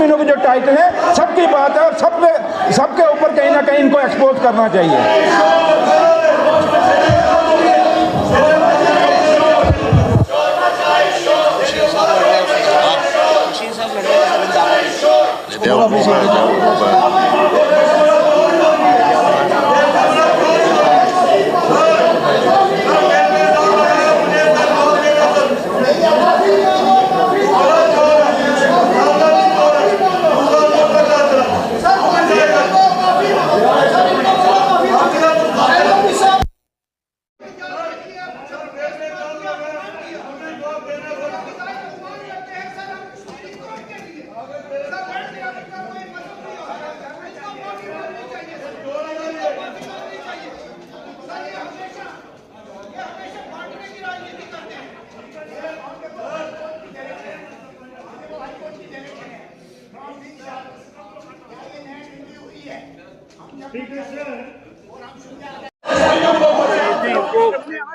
जमीनों के जो टाइटल है सबकी बात है और सबके ऊपर कहीं ना कहीं इनको एक्सपोज करना चाहिए।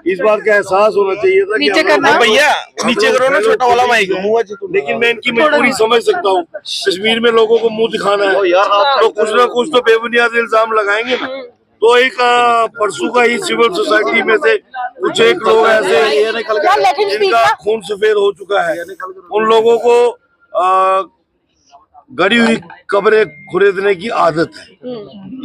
इस बात का एहसास होना चाहिए था नीचे करना भैया, नीचे करो ना छोटा वाला माइक। लेकिन मैं इनकी मजबूरी समझ सकता हूँ। कश्मीर में लोगों को मुंह दिखाना है तो कुछ ना कुछ तो बेबुनियाद इल्जाम लगाएंगे ना। तो एक परसों का ही सिविल सोसाइटी में से कुछ एक लोग ऐसे जिनका खून सफेद हो चुका है, उन लोगों को गड़ी हुई कब्रें खुरेदने की आदत है।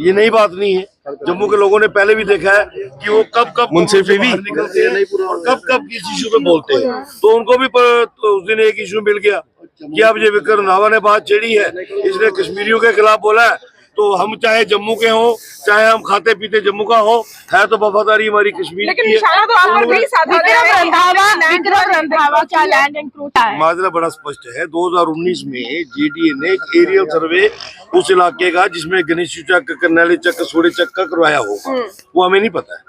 ये नई बात नहीं है। जम्मू के लोगों ने पहले भी देखा है कि वो कब मुंसिफी भी निकलते हैं और कब किस इशू पे बोलते हैं। तो उनको भी तो उस दिन एक इशू मिल गया कि अब ये विक्रम रंधावा ने बात छेड़ी है, इसने कश्मीरियों के खिलाफ बोला है। तो हम चाहे जम्मू के हों, चाहे हम खाते पीते जम्मू का हो, है तो वफादारी हमारी कश्मीर की है। माजरा बड़ा स्पष्ट है। 2019 में जेडीए ने एक एरियल सर्वे उस इलाके का जिसमें गणेश चक, करनैली चक, कसोड़े चक का करवाया होगा, वो हमें नहीं पता है।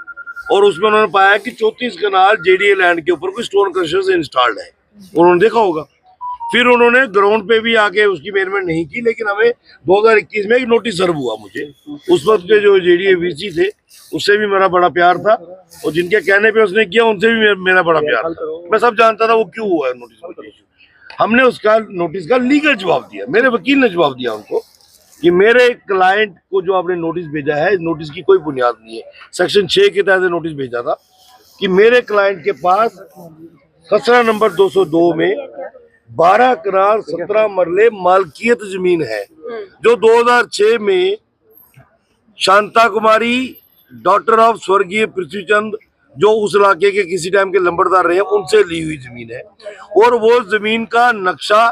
और उसमें उन्होंने पाया कि 34 कनाल जेडीए लैंड के ऊपर कोई स्टोन क्रशर्स इंस्टॉल्ड है। उन्होंने देखा होगा। फिर उन्होंने ग्राउंड पे भी आके उसकी मेजरमेंट नहीं की, लेकिन हमें 2021 में एक नोटिस सर्व हुआ मुझे। उस वक्त के जो जेडीए वीसी थे उससे भी मेरा बड़ा प्यार था और जिनके कहने पे उसने किया उनसे भी मेरा बड़ा प्यार था। मैं सब जानता था वो क्यों हुआ है नोटिस। हमने उसका नोटिस का लीगल जवाब दिया। मेरे वकील ने जवाब दिया उनको कि मेरे क्लाइंट को जो आपने नोटिस भेजा है, नोटिस की कोई बुनियाद नहीं है। सेक्शन 6 के तहत नोटिस भेजा था कि मेरे क्लाइंट के पास खसरा नंबर 202 में 12 कनाल 17 मरले मालकियत जमीन है, जो 2006 में शांता कुमारी डॉक्टर ऑफ स्वर्गीय पृथ्वीचंद, जो उस इलाके के किसी टाइम के लंबरदार रहे, उनसे ली हुई जमीन है। और वो जमीन का नक्शा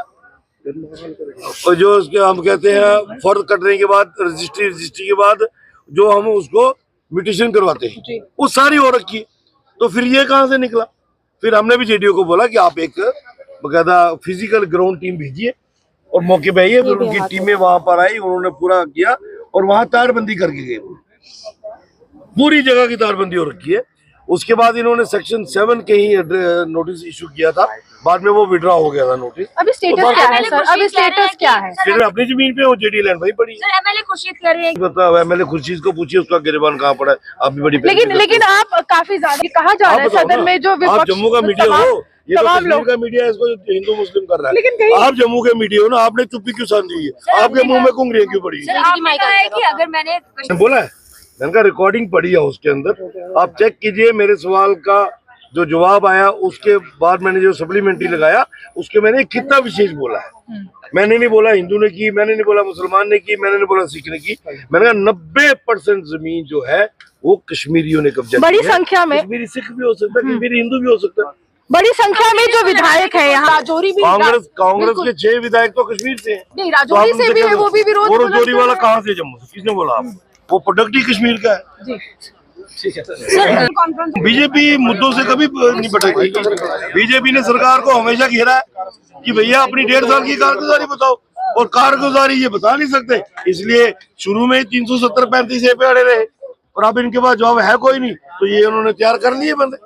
जो उसके हम कहते हैं फर्द कटने के बाद रजिस्ट्री के बाद जो हम उसको म्यूटेशन करवाते हैं, वो सारी हो रखी है। तो फिर ये कहाँ से निकला? फिर हमने भी जेडीओ को बोला कि आप एक बकायदा फिजिकल ग्राउंड टीम भेजिए और मौके पे आइए। फिर उनकी टीमें वहां पर आई, उन्होंने पूरा किया और वहां तारबंदी करके गए। पूरी जगह की तारबंदी हो रखी है। उसके बाद इन्होंने सेक्शन 7 के ही नोटिस इशू किया था, बाद में वो विड्रॉ हो गया था नोटिस। अभी स्टेटस क्या है सर? अभी स्टेटस क्या है? फिर अपनी जमीन पे वो जेडी लैंड भाई पड़ी है। एमएलए खुर्शीद कह रहे हैं, बताओ एमएलए खुर्शीद को पूछिए उसका गिरबान कहाँ पड़ा है। आप भी बड़ी लेकिन आप काफी ज्यादा कहा जा रहा है सदन में जो आप जम्मू का मीडिया हो, ये तो कश्मीर का मीडिया है, इसको हिंदू मुस्लिम कर रहा है। आप जम्मू के मीडिया हो ना, आपने चुप्पी क्यों साधी हुई है? आपके मुंह में कुंगरियां क्यों पड़ी है? आपने कहा है कि अगर मैंने बोला है, मैंने कहा रिकॉर्डिंग पड़ी है उसके अंदर, आप चेक कीजिए। मेरे सवाल का जो जवाब आया उसके बाद मैंने जो सप्लीमेंट्री लगाया उसके मैंने एक खिता विशेष बोला है। मैंने नहीं बोला हिंदू ने की, मैंने नहीं बोला मुसलमान ने की, मैंने नहीं बोला सिख ने की। मैंने कहा 90% जमीन जो है वो कश्मीरियों ने कब्जा की है। बड़ी संख्या में कश्मीरी सिख भी हो सकता है, कश्मीरी हिंदू भी हो सकता है। बड़ी संख्या में जो विधायक है यहाँ, राजौरी भी, कांग्रेस के 6 विधायक तो कश्मीर से हैं। नहीं, राजौरी से भी है, वो भी विरोध। और राजौरी वाला कहाँ से? जम्मू से? किसने बोला? आप वो प्रोडक्ट ही कश्मीर का है। बीजेपी मुद्दों से कभी नहीं भटकती। बीजेपी ने सरकार को हमेशा घेरा है कि भैया अपनी 1.5 साल की कारगुजारी बताओ, और कारगुजारी ये बता नहीं सकते। इसलिए शुरू में 370-35 पे अड़े रहे और अब इनके पास जवाब है कोई नहीं, तो ये उन्होंने तैयार कर लिए बंदे।